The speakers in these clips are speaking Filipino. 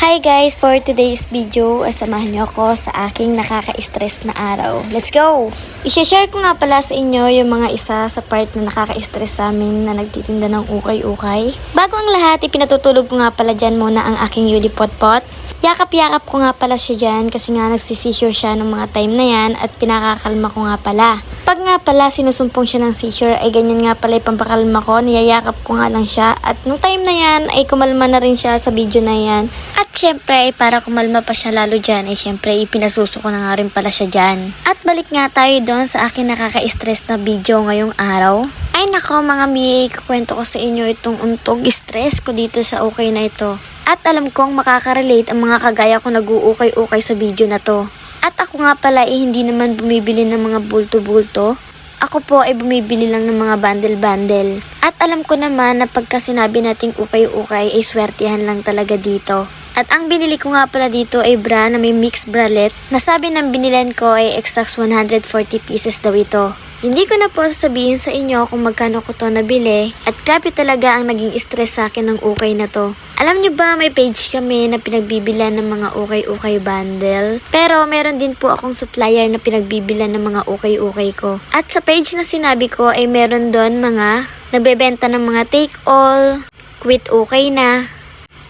Hi guys! For today's video, samahan niyo ako sa aking nakaka-stress na araw. Let's go! I-share ko nga pala sa inyo yung mga isa sa part na nakaka-stress sa amin na nagtitinda ng ukay-ukay. Bago ang lahat, ipinatutulog ko nga pala dyan muna ang aking Yuli Pot-Pot. Yakap-yakap ko nga pala siya dyan kasi nga nagsisisure siya ng mga time na yan at pinakakalma ko nga pala. Pag nga pala sinusumpong siya ng seizure ay ganyan nga pala yung pampakalma ko, niyayakap ko nga lang siya at nung time na yan ay kumalma na rin siya sa video na yan. At syempre ay para kumalma pa siya lalo dyan ay syempre ipinasuso ko na nga rin pala siya dyan. At balik nga tayo doon sa akin nakaka-stress na video ngayong araw. Ay nako mga mi, kukwento ko sa inyo itong untog stress ko dito sa ukay na ito. At alam kong makaka-relate ang mga kagaya ko nag-uukay-ukay sa video na to. At ako nga pala hindi naman bumibili ng mga bulto-bulto. Ako po ay bumibili lang ng mga bundle-bundle. At alam ko naman na pagka sinabi nating ukay-ukay ay swertihan lang talaga dito. At ang binili ko nga pala dito ay bra na may mixed bralette. Nasabi ng binilan ko ay exact 140 pieces daw ito. Hindi ko na po sasabihin sa inyo kung magkano ko to nabili at grabe talaga ang naging stress sa akin ng ukay na to. Alam nyo ba may page kami na pinagbibilan ng mga ukay-ukay bundle? Pero meron din po akong supplier na pinagbibilan ng mga ukay-ukay ko. At sa page na sinabi ko ay meron doon mga nagbebenta ng mga take all, quit okay na,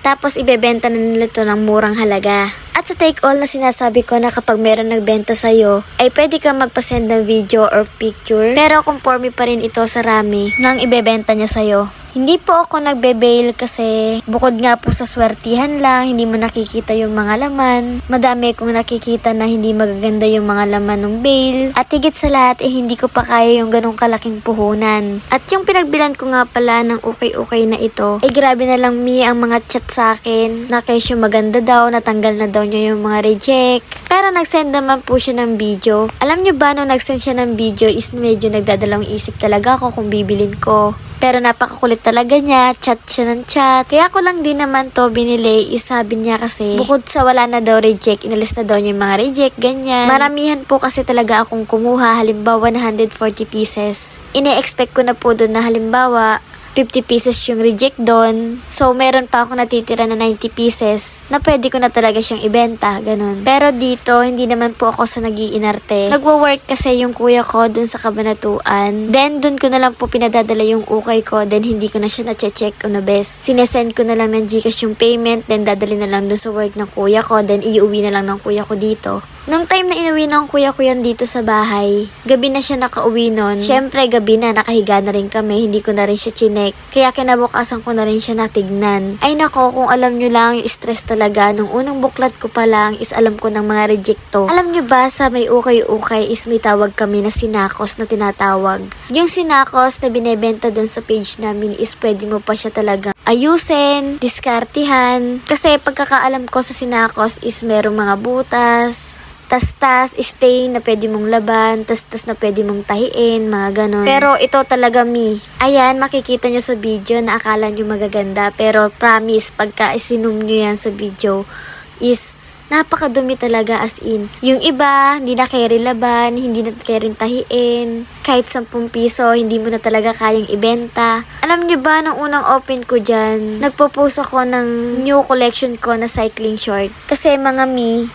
tapos ibebenta na nila to ng murang halaga. At sa take all na sinasabi ko na kapag meron nagbenta sa'yo, ay pwede kang magpasend ng video or picture. Pero conforme pa rin ito sa rami nang ibebenta niya sa'yo. Hindi po ako nagbe-bail kasi bukod nga po sa swertihan lang, hindi mo nakikita yung mga laman. Madami kong nakikita na hindi magaganda yung mga laman ng bail. At higit sa lahat, hindi ko pa kaya yung ganong kalaking puhunan. At yung pinagbilan ko nga pala ng ukay-ukay na ito, ay grabe na lang ang mga chat sa akin na kesyo maganda daw, natanggal na daw niya yung mga reject. Pero nag-send naman po siya ng video. Alam nyo ba nung nag-send siya ng video is medyo nagdadalawang isip talaga ako kung bibilin ko. Pero napakakulit talaga niya, chat siya ng chat. Kaya ko lang din naman to binili, isabi niya kasi bukod sa wala na daw reject, inalis na daw niya yung mga reject, ganyan. Maramihan po kasi talaga akong kumuha, halimbawa 140 pieces. Ine-expect ko na po doon na halimbawa 50 pieces yung reject doon. So, meron pa ako natitira na 90 pieces na pwede ko na talaga siyang ibenta, ganun. Pero dito, hindi naman po ako sa nag-iinarte. Nagwo-work kasi yung kuya ko doon sa Kabanatuan. Then, doon ko na lang po pinadadala yung ukay ko. Then, hindi ko na siya na-check on the best. Sinesend ko na lang ng Gcash yung payment. Then, dadali na lang doon sa work ng kuya ko. Then, iuwi na lang ng kuya ko dito. Nung time na inuwi ng kuya ko yan dito sa bahay, gabi na siya nakauwi nun. Syempre, gabi na, nakahiga na rin kami. Hindi ko na rin siya chinek. Kaya kinabukasan ko na rin siya natignan. Ay nako, kung alam nyo lang yung stress talaga. Nung unang buklat ko pa lang is alam ko ng mga rejecto. Alam nyo ba sa may ukay-ukay is may tawag kami na sinakos na tinatawag. Yung sinakos na binebenta dun sa page namin is pwede mo pa siya talaga ayusin, diskartihan. Kasi pagkakaalam ko sa sinakos is merong mga butas, tas-tas, stain na pwede mong laban, tas-tas na pwede mong tahiin, mga ganon. Pero ito talaga ayan, makikita nyo sa video na akala nyo magaganda. Pero promise, pagka isinom nyo yan sa video, is napakadumi talaga as in. Yung iba, hindi na carry laban, hindi na carry tahiin. Kahit 10 piso, hindi mo na talaga kayang ibenta. Alam nyo ba, nung unang open ko dyan, nagpo-post ako ng new collection ko na cycling short. Kasi mga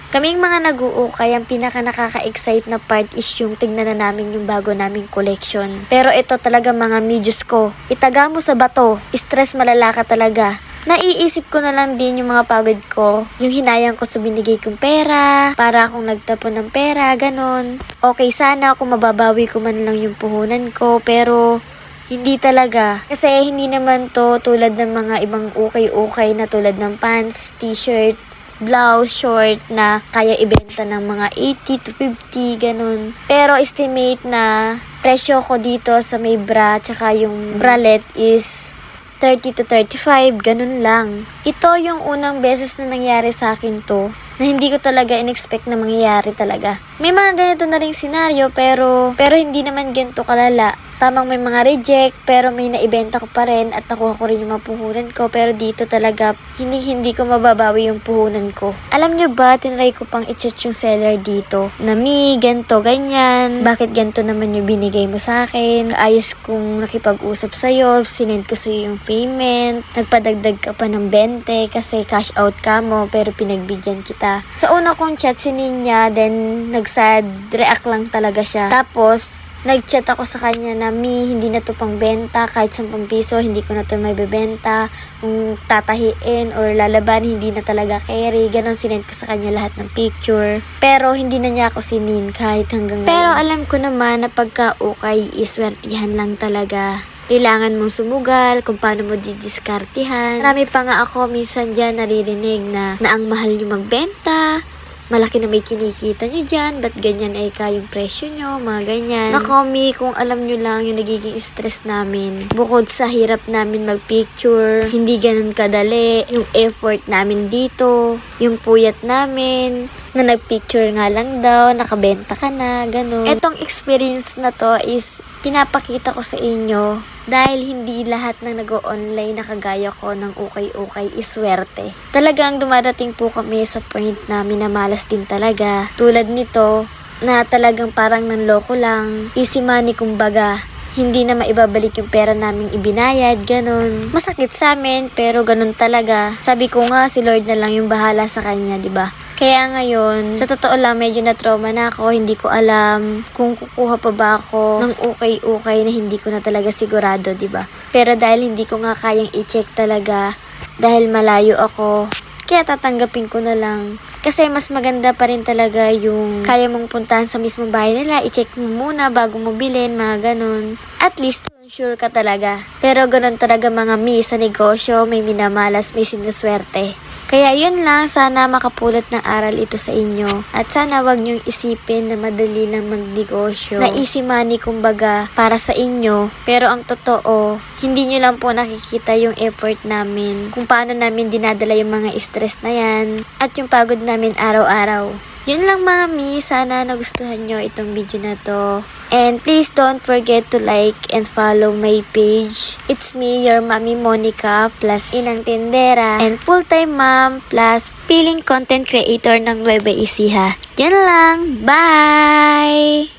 kaming mga nag-uukay, ang pinaka nakaka-excite na part is yung tignan na namin yung bago naming collection. Pero ito talaga mga Diyos ko, itaga mo sa bato, stress malala ka talaga. Naiisip ko na lang din yung mga pagod ko, yung hinayang ko sa binigay kong pera, para akong nagtapon ng pera, ganon. Okay sana kung mababawi ko man lang yung puhunan ko, pero hindi talaga. Kasi hindi naman to tulad ng mga ibang ukay-ukay na tulad ng pants, t-shirt, blouse, short na kaya ibenta ng mga 80 to 50, ganun. Pero estimate na presyo ko dito sa may bra, tsaka yung bralette is 30 to 35, ganun lang. Ito yung unang beses na nangyari sa akin to. na hindi ko talaga in-expect na mangyayari talaga. May mga ganito na ring senaryo pero hindi naman ganito kalala. Tamang may mga reject pero may naibenta ko pa rin at nakuha ko rin yung mga puhunan ko. Pero dito talaga hindi ko mababawi yung puhunan ko. Alam nyo ba, tinry ko pang i-chat yung seller dito. Nami, ganto, ganyan. Bakit ganto naman yung binigay mo sa akin? Ayos kong nakipag-usap sa'yo. Sinend ko sa'yo yung payment. Nagpadagdag ka pa ng 20 kasi cash out ka mo pero pinagbigyan kita. Sa una kong chat si Ninya, then nag-sad react lang talaga siya. Tapos, nag-chat ako sa kanya na, Mi, hindi na to pang benta, kahit 10 piso, hindi ko na to may bebenta. Kung tatahiin or lalaban, hindi na talaga carry. Ganon, sinend ko sa kanya lahat ng picture. Pero, hindi na niya ako sinin kahit hanggang ngayon. Pero, alam ko naman na pagka-ukay, iswertihan lang talaga. Kailangan mong sumugal, kung paano mo didiskartihan. Marami pa nga ako minsan dyan naririnig na ang mahal nyo magbenta, malaki na may kinikita nyo dyan, ba't ganyan ay yung presyo nyo, mga ganyan. Nakomi, kung alam nyo lang yung nagiging stress namin. Bukod sa hirap namin magpicture, hindi ganun kadali, yung effort namin dito, yung puyat namin, na nagpicture nga lang daw, nakabenta ka na, ganun. Etong experience na to is pinapakita ko sa inyo dahil hindi lahat ng nag-o-online na kagaya ko ng ukay-ukay iswerte. Talagang dumadating po kami sa point na minamalas din talaga. Tulad nito, na talagang parang nanloko lang. Easy money kumbaga. Hindi na maibabalik yung pera naming ibinayad, ganun. Masakit sa amin, pero ganun talaga. Sabi ko nga, si Lord na lang yung bahala sa kanya, di ba? Kaya ngayon, sa totoo lang, medyo na-trauma na ako. Hindi ko alam kung kukuha pa ba ako ng ukay-ukay na hindi ko na talaga sigurado, di ba? Pero dahil hindi ko nga kayang i-check talaga, dahil malayo ako, kaya tatanggapin ko na lang. Kasi mas maganda pa rin talaga yung kaya mong puntahan sa mismong bahay nila, i-check mo muna bago mo bilhin, mga ganun. At least, sure ka talaga. Pero ganun talaga mga mi sa negosyo, may minamalas, may sinuswerte. Kaya yun lang, sana makapulot ng aral ito sa inyo. At sana wag niyong isipin na madali lang magnegosyo. Na easy money kumbaga para sa inyo. Pero ang totoo, hindi nyo lang po nakikita yung effort namin. Kung paano namin dinadala yung mga stress na yan. At yung pagod namin araw-araw. Yun lang mga mi, sana nagustuhan nyo itong video na to. And please don't forget to like and follow my page. It's me, your Mami Monica, plus Inang Tindera, and full-time mom, plus feeling content creator ng Nueva Ecija. Yun lang, bye!